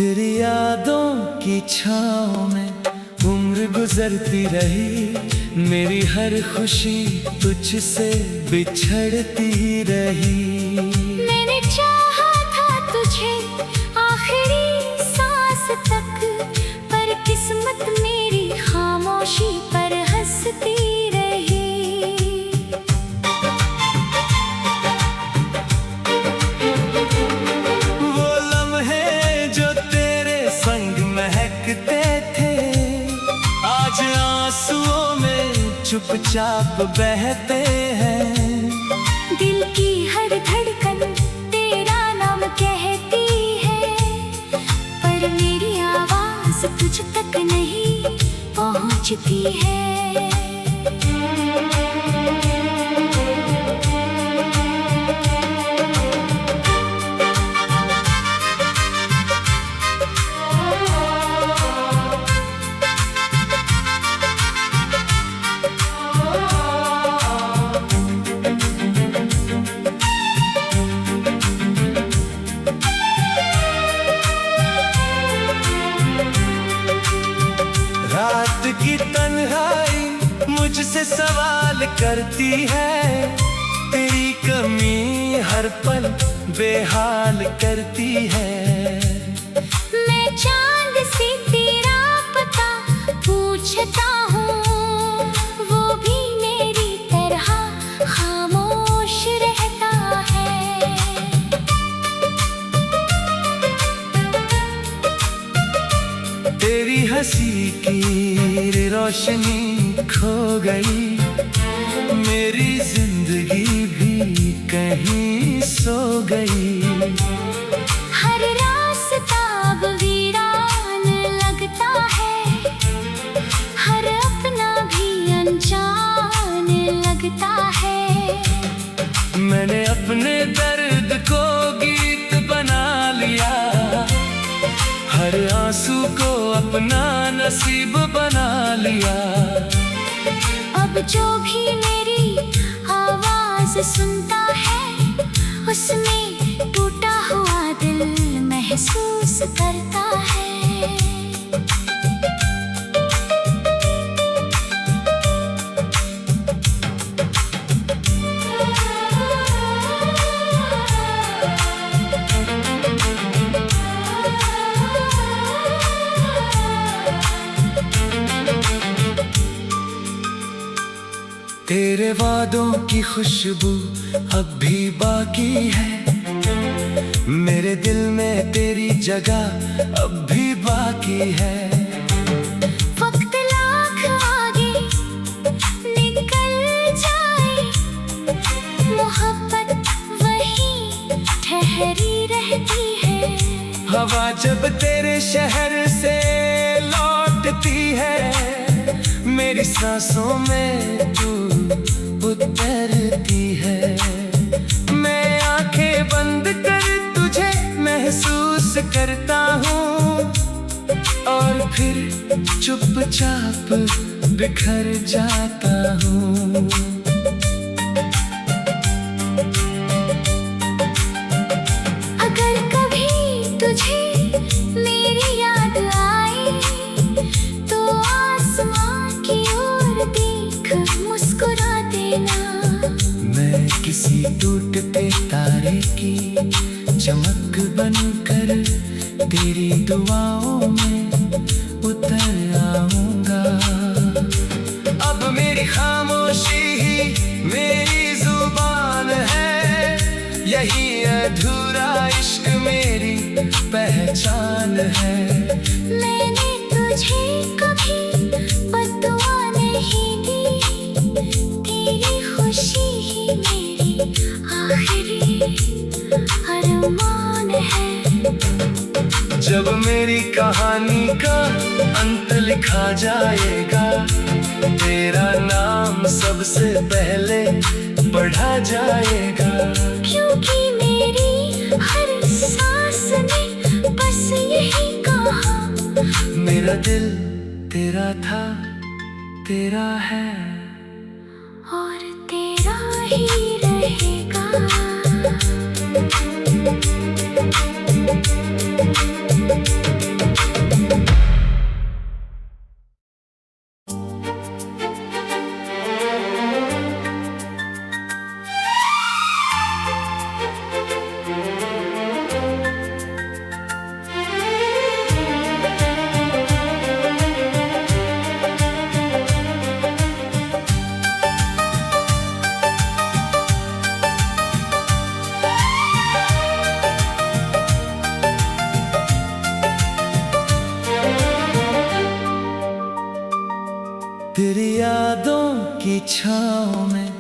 तेरी यादों की छाँव में उम्र गुजरती रही, मेरी हर खुशी तुझसे बिछड़ती रही। मैंने चाहा था तुझे आखिरी सांस तक, पर किस्मत मेरी खामोशी पर हंसती रही। वो लम्हे जो तेरे संग महकते थे, आज आंसुओं में चुपचाप बहते हैं। दिल की हर धड़कन तेरा नाम कहती है, पर मेरी आवाज तुझ तक नहीं पहुंचती है। रात की तन्हाई मुझसे सवाल करती है, तेरी कमी हर पल बेहाल करती है। मैं चांद से तेरा पता पूछता हूँ, वो भी मेरी तरह खामोश रहता है। तेरी हंसी की रोशनी खो गई, मेरी जिंदगी भी कहीं सो गई। हर रास्ता अब वीरान लगता है, हर अपना भी अनजान लगता है। मैंने अपने दर्द को गीत बना लिया, हर आंसू को अपना नसीब बना लिया। अब जो भी मेरी आवाज सुनता है, उसमें टूटा हुआ दिल महसूस करता है। तेरे वादों की खुशबू अब भी बाकी है, मेरे दिल में तेरी जगह अब भी बाकी है। वक्त लाख आगे निकल जाए, मोहब्बत वहीं ठहरी रहती है। हवा जब तेरे शहर से लौटती है, मेरी सांसों में तू उतरती है। मैं आंखें बंद कर तुझे महसूस करता हूँ, और फिर चुपचाप बिखर जाता हूँ। अगर कभी तुझे मेरी याद आए, तो आसमां की ओर देख मुस्कुरा देना। मैं किसी टूटते तारे की चमक बनकर तेरी दुआओं में उतर आऊंगा। अब मेरी खामोशी ही मेरी जुबान है, यही अधूरा इश्क मेरी पहचान है। मैंने तुझे कभी बद्दुआ नहीं दी, तेरी खुशी ही मेरी आखिरी अरमान है। जब मेरी कहानी का अंत लिखा जाएगा, तेरा नाम सबसे पहले पढ़ा जाएगा। क्योंकि मेरी हर सांस ने बस यही कहा, मेरा दिल तेरा था, तेरा है, और तेरा ही रहेगा। Thank you. यादों की छाँव में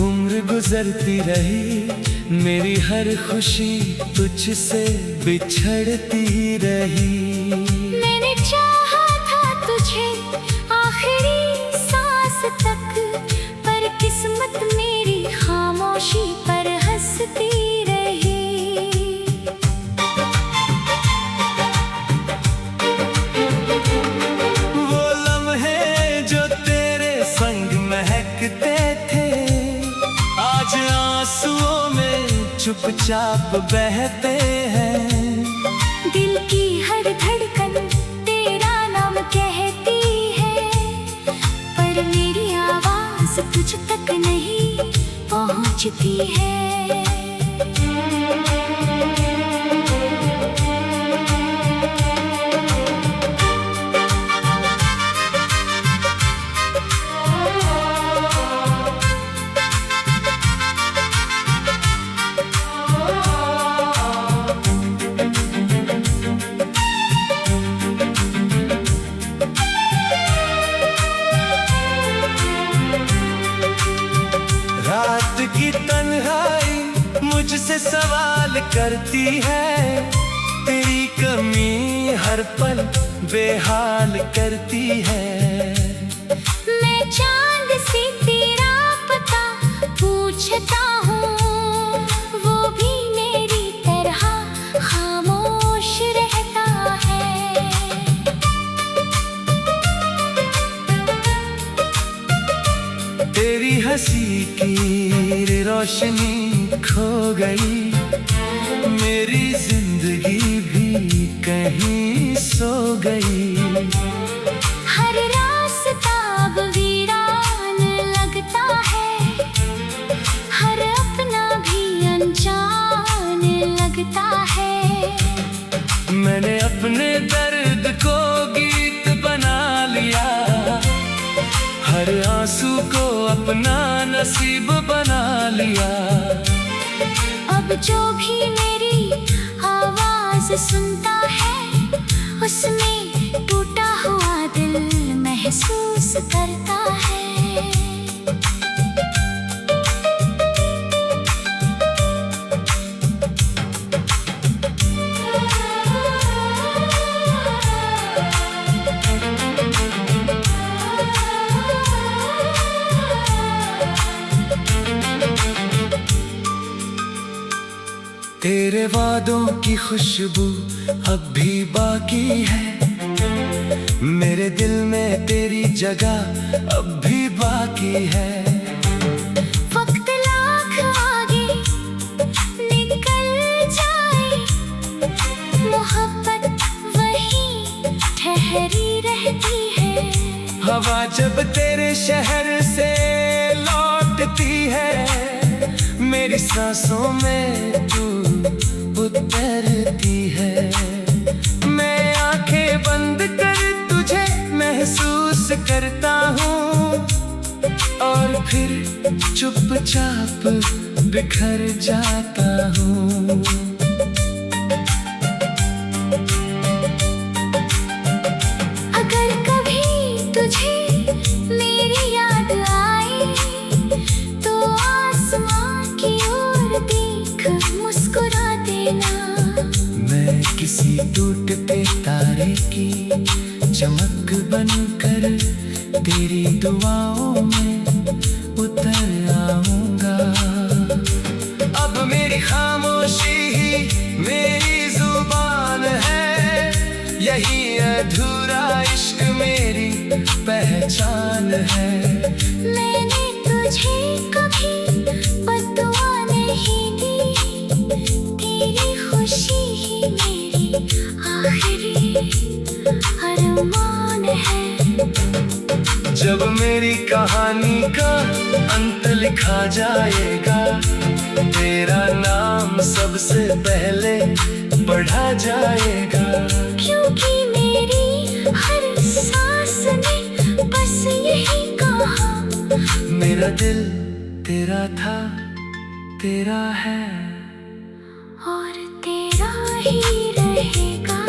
उम्र गुजरती रही, मेरी हर खुशी तुझसे बिछड़ती रही। मैंने चाहा था तुझे आखिरी सांस तक, पर किस्मत मेरी खामोशी पर हंसती रही। वो लम्हे जो तेरे संग महकते थे, आज आंसुओं में चुपचाप बहते हैं। दिल की हर धड़कन तेरा नाम कहती है, पर मेरी आवाज तुझ तक नहीं पहुंचती है। रात की तन्हाई मुझसे सवाल करती है, तेरी कमी हर पल बेहाल करती है। मैं चांद से तेरा पता पूछता हूँ, वो भी मेरी तरह खामोश रहता है। तेरी हंसी की रोशनी खो गई, मेरी जिंदगी भी कहीं सो गई। हर रास्ता अब वीरान लगता है, हर अपना भी अनजान लगता है। मैंने अपने दर्द को गीत बना लिया, हर आंसू को अपना नसीब बना लिया। अब जो भी मेरी आवाज सुनता है, उसमें टूटा हुआ दिल महसूस करता है। तेरे वादों की खुशबू अब भी बाकी है, मेरे दिल में तेरी जगह अब भी बाकी है। वक्त लाख आगे निकल जाए, मोहब्बत वहीं ठहरी रहती है। हवा जब तेरे शहर से लौटती है, मेरी सांसों में तू उतरती है। मैं आंखें बंद कर तुझे महसूस करता हूँ, और फिर चुपचाप बिखर जाता हूँ। अगर कभी तुझे मेरी याद आए, तो आसमां की ओर देख मुस्कुरा देना। मैं किसी टूटते तारे की चमक बनकर तेरी दुआओं में उतर आऊंगा। अब मेरी खामोशी ही मेरी जुबान है, यही अधूरा इश्क मेरी पहचान है। मैंने तुझे कभी बद्दुआ नहीं दी, तेरी खुशी ही मेरी आखिरी अरमान है। जब मेरी कहानी का अंत लिखा जाएगा, तेरा नाम सबसे पहले पढ़ा जाएगा। क्योंकि मेरी हर सांस ने बस यही कहा, मेरा दिल तेरा था, तेरा है, और तेरा ही रहेगा।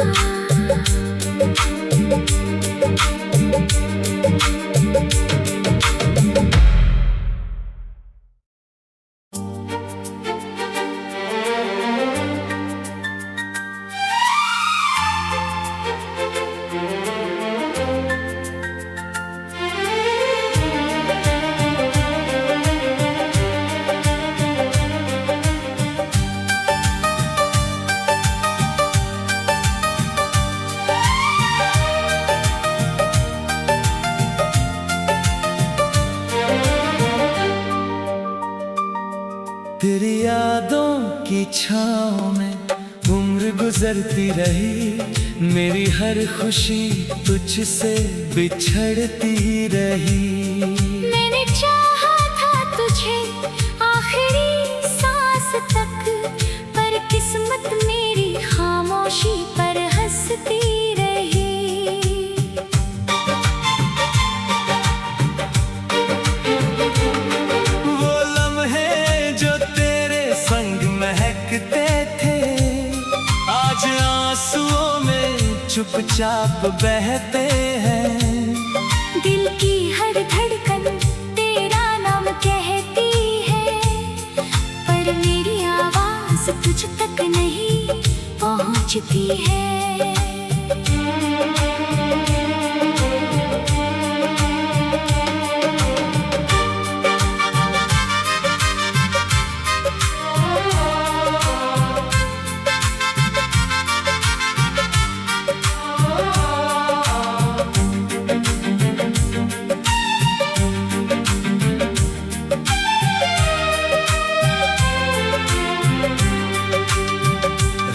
छाँव में उम्र गुजरती रही, मेरी हर खुशी तुझसे बिछड़ती रही। मैंने चाहा था तुझे आखिरी सांस तक, पर किस्मत मेरी खामोशी पर हंसती रही। वो लम्हे जो तेरे संग महकते थे, आज आंसुओं में चुपचाप बहते हैं। दिल की हर धड़कन तेरा नाम कहती है, पर मेरी आवाज तुझ तक नहीं पहुंचती है।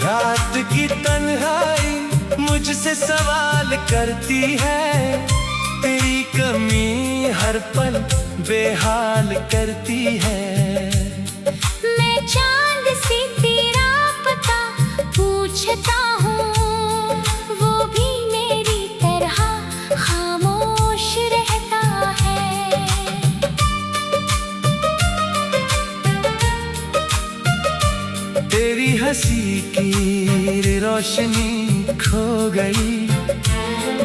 रात की तन्हाई मुझसे सवाल करती है, तेरी कमी हर पल बेहाल करती है। मैं चांद से तेरा पता पूछता हूँ, वो भी मेरी तरह खामोश रहता है। तेरी हंसी की रोशनी खो गई,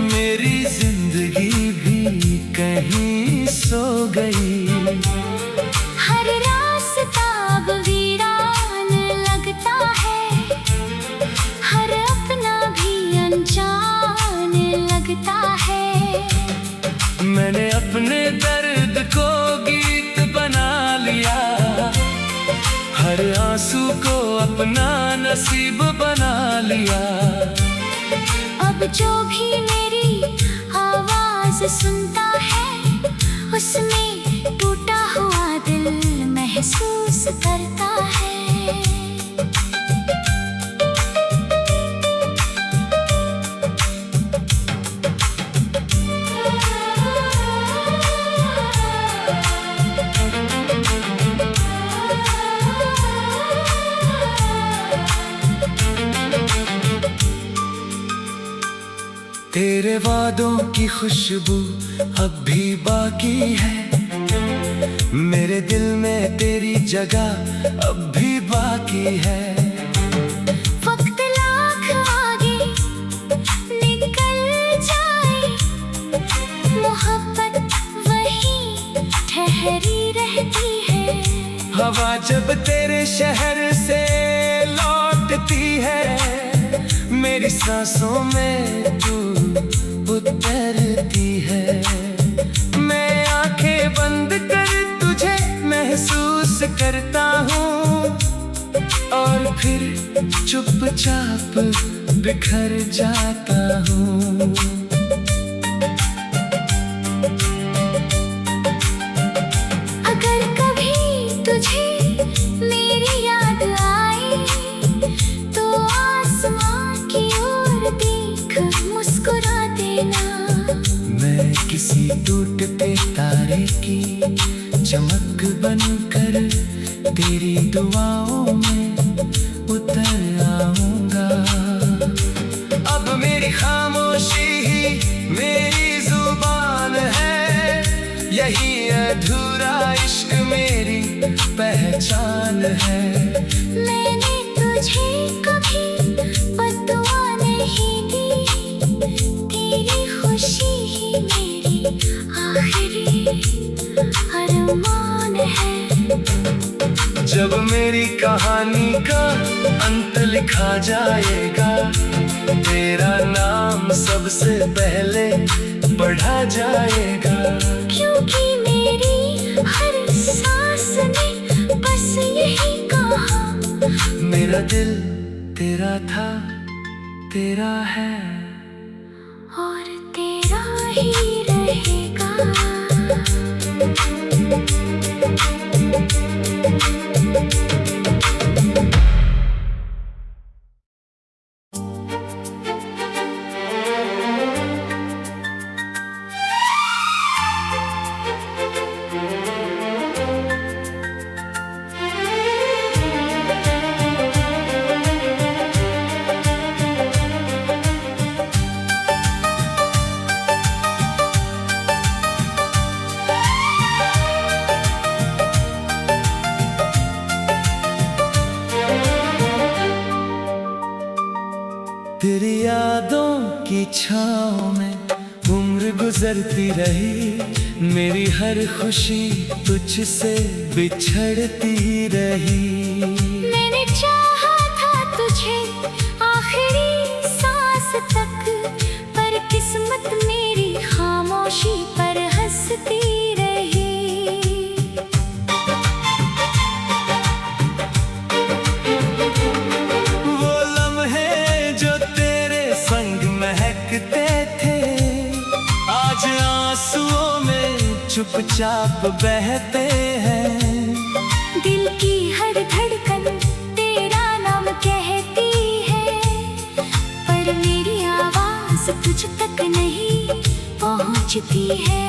मेरी जिंदगी भी कहीं सो गई। हर रास्ता अब वीरान लगता है, हर अपना भी अनजान लगता है। मैंने अपने दर्द को गीत बना लिया, हर आंसू को अपना नसीब बना लिया। अब जो भी मेरी आवाज सुनता है, उसमें टूटा हुआ दिल महसूस करता है। तेरे वादों की खुशबू अब भी बाकी है, मेरे दिल में तेरी जगह अब भी बाकी है। वक्त लाख आगे निकल जाए, मोहब्बत वहीं ठहरी रहती है। हवा जब तेरे शहर से लौटती है, मेरी सांसों में तू उतरती है। मैं आंखें बंद कर तुझे महसूस करता हूँ, और फिर चुपचाप बिखर जाता हूँ। अगर कभी तुझे मेरी याद आए, तो आसमां की ओर देख मुस्कुरा देना। मैं किसी टूटते तारे की चमक बनकर तेरी दुआओं में उतर आऊंगा। अब मेरी खामोशी ही मेरी जुबान है, यही अधूरा इश्क मेरी पहचान है। मैंने तुझे कभी बद्दुआ नहीं दी, तेरी खुशी ही मेरी आखिरी अरमान है। जब मेरी कहानी का अंत लिखा जाएगा, तेरा नाम सबसे पहले पढ़ा जाएगा। क्योंकि मेरी हर सांस ने बस यही कहा, मेरा दिल तेरा था, तेरा है, और तेरा ही रहेगा। तेरी यादों की छाँव में उम्र गुजरती रही, मेरी हर खुशी तुझसे बिछड़ती रही। मैंने चाहा था तुझे आखिरी सांस तक, पर किस्मत मेरी खामोशी पर हंसती रही। वो लम्हे जो तेरे संग महकते थे, आज आंसुओं में चुपचाप बहते हैं। दिल की हर धड़कन तेरा नाम कहती है, पर मेरी आवाज तुझ तक नहीं पहुंचती है।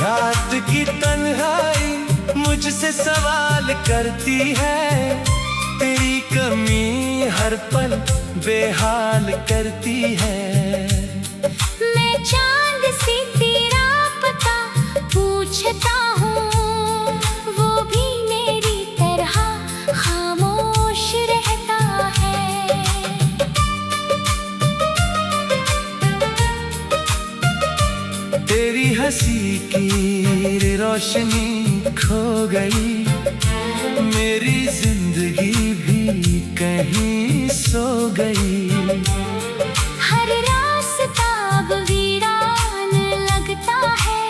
रात की तन्हाई मुझसे सवाल करती है, तेरी कमी हर पल बेहाल करती है। मैं चांद से तेरा पता पूछता हूँ, वो भी मेरी तरह खामोश रहता है। तेरी हंसी की रोशनी खो गई, मेरी जिंदगी भी कहीं सो गई। हर रास्ता अब वीरान लगता है,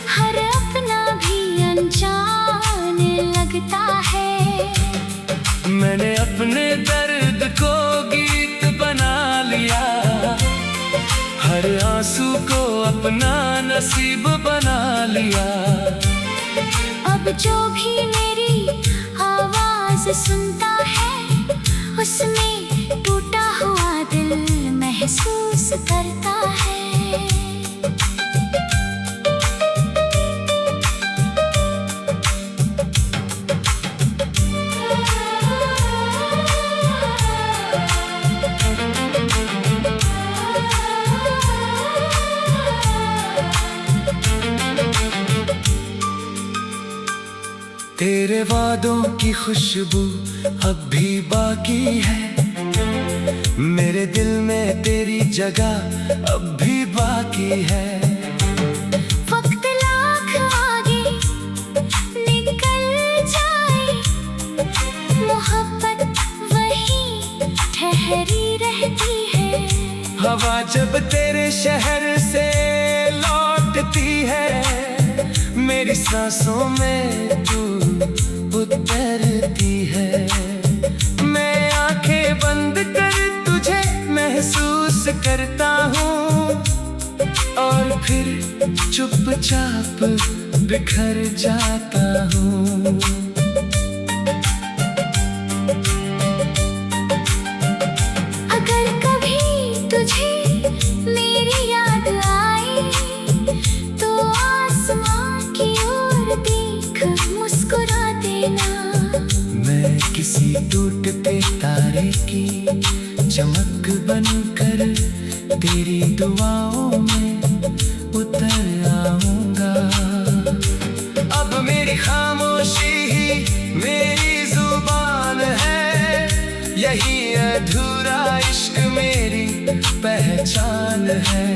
हर अपना भी अनजान लगता है। मैंने अपने दर्द को गीत बना लिया, हर आंसू को अपना नसीब बना लिया। अब जो भी मेरी आवाज सुनता है, उसमें टूटा हुआ दिल महसूस करता है। तेरे वादों की खुशबू अब भी बाकी है, मेरे दिल में तेरी जगह अब भी बाकी है। वक्त लाख आगे निकल जाए, मोहब्बत वहीं ठहरी रहती है। हवा जब तेरे शहर से लौटती है, मेरी सांसों में तू उतरती है। मैं आंखें बंद कर तुझे महसूस करता हूँ, और फिर चुपचाप बिखर जाता हूँ। अगर कभी तुझे मेरी याद आए, तो आसमां की ओर देख मुस्कुरा देना। मैं किसी टूटते तारे की चमक बनकर तेरी दुआओं में उतर आऊंगा। अब मेरी खामोशी ही मेरी जुबान है, यही अधूरा इश्क मेरी पहचान है।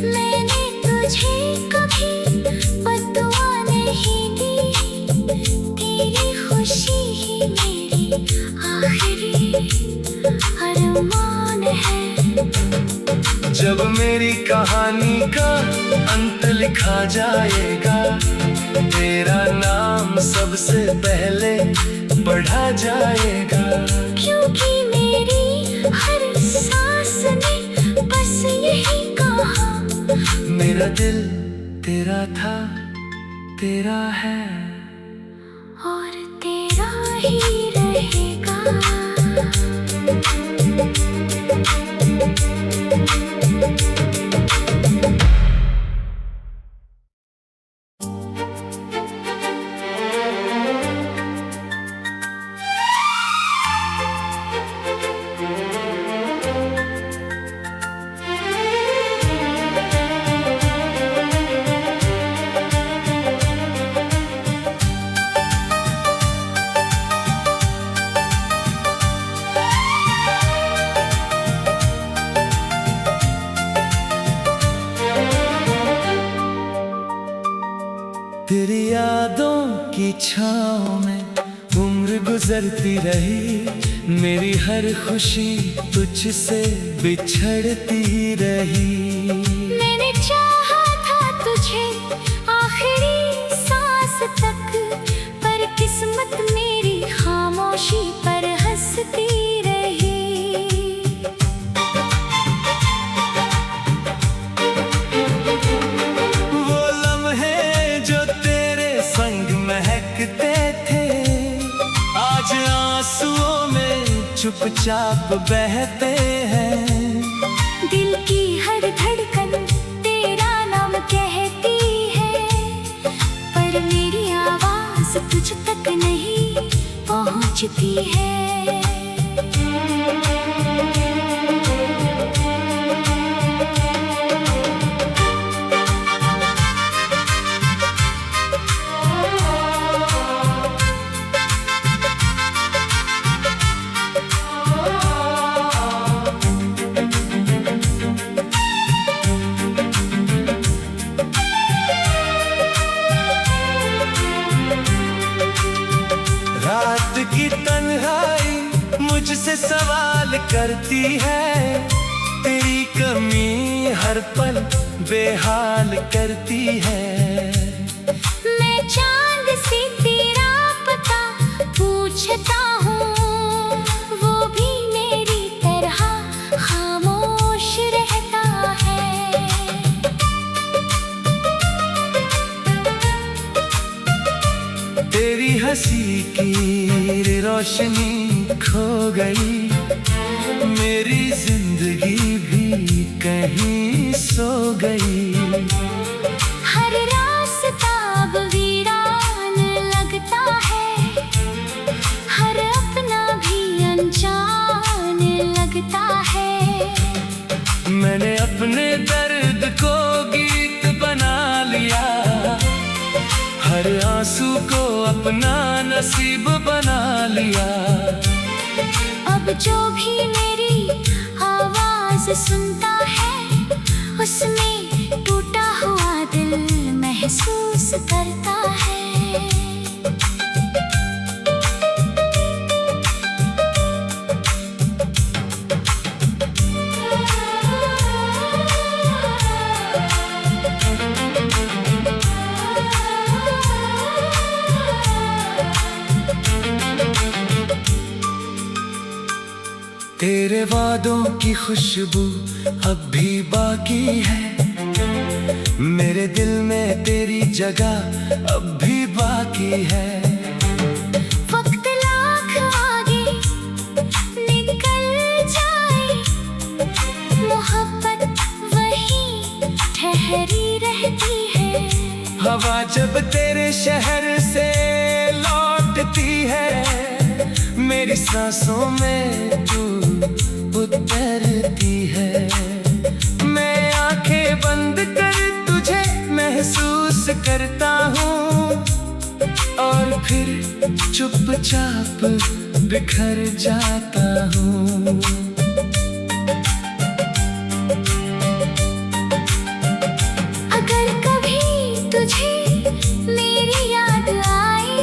मैंने तुझे कभी बद्दुआ नहीं दी, तेरी खुशी ही मेरी आखिरी अरमान है। जब मेरी कहानी का अंत लिखा जाएगा, तेरा नाम सबसे पहले पढ़ा जाएगा। क्योंकि मेरी हर सांस ने बस यही कहा, मेरा दिल तेरा था, तेरा है, और तेरा ही रहेगा। तेरी यादों की छाँव में उम्र गुजरती रही, मेरी हर खुशी तुझसे बिछड़ती रही। मैंने चाहा था तुझे आखिरी सांस तक, पर किस्मत मेरी खामोशी पर हंसती रही। वो लम्हे जो तेरे संग महकते थे, आज आंसुओं में चुपचाप बहते हैं। दिल की हर धड़कन तेरा नाम कहती है, पर मेरी आवाज तुझ तक नहीं पहुंचती है। रात की तन्हाई मुझसे सवाल करती है, तेरी कमी हर पल बेहाल करती है। मैं चांद से तेरा पता पूछता हूँ, वो भी मेरी तरह खामोश रहता है। तेरी हंसी की रोशनी खो गई, मेरी जिंदगी भी कहीं सो गई। हर रास्ता अब वीरान लगता है, हर अपना भी अनजान लगता है। मैंने अपने दर्द को गीत बना लिया, हर आंसू को अपना नसीब बना लिया। अब जो भी मेरी आवाज सुनता है, उसमें टूटा हुआ दिल महसूस करता है। तेरे वादों की खुशबू अब भी बाकी है, मेरे दिल में तेरी जगह अब भी बाकी है। वक्त लाख आगे निकल जाए, मोहब्बत वहीं ठहरी रहती है। हवा जब तेरे शहर से लौटती है, मेरी सांसों में तू उतरती है। मैं आंखें बंद कर तुझे महसूस करता हूँ, और फिर चुपचाप बिखर जाता हूँ। अगर कभी तुझे मेरी याद आए,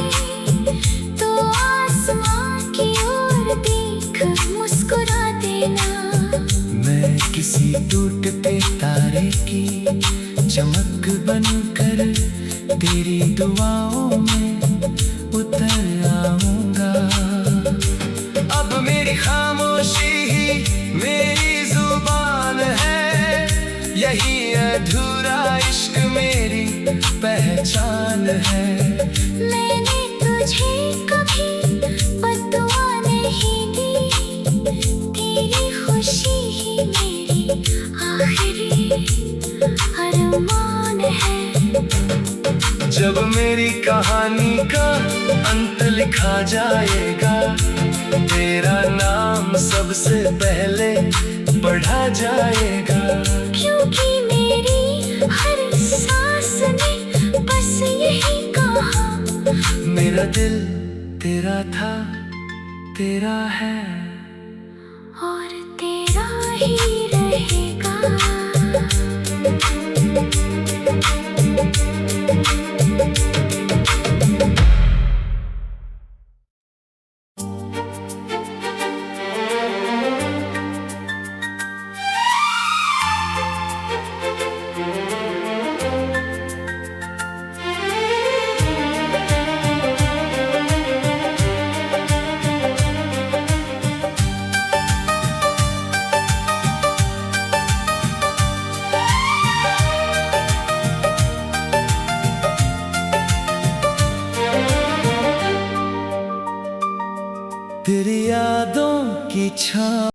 तो आसमां की ओर देख मुस्कुरा देना। मैं किसी टूटते तारे की चमक बनकर तेरी दुआओं में उतर आऊंगा। अब मेरी खामोशी ही मेरी जुबान है, यही अधूरा इश्क मेरी पहचान है। मैंने तुझे कभी बद्दुआ नहीं दी, तेरी खुशी ही मेरी आखिरी अरमान है। जब मेरी कहानी का अंत लिखा जाएगा, तेरा नाम सबसे पहले पढ़ा जाएगा। क्योंकि मेरी हर सांस ने बस यही कहा, मेरा दिल तेरा था, तेरा है, और तेरा ही रहेगा। तेरी यादों की छाँव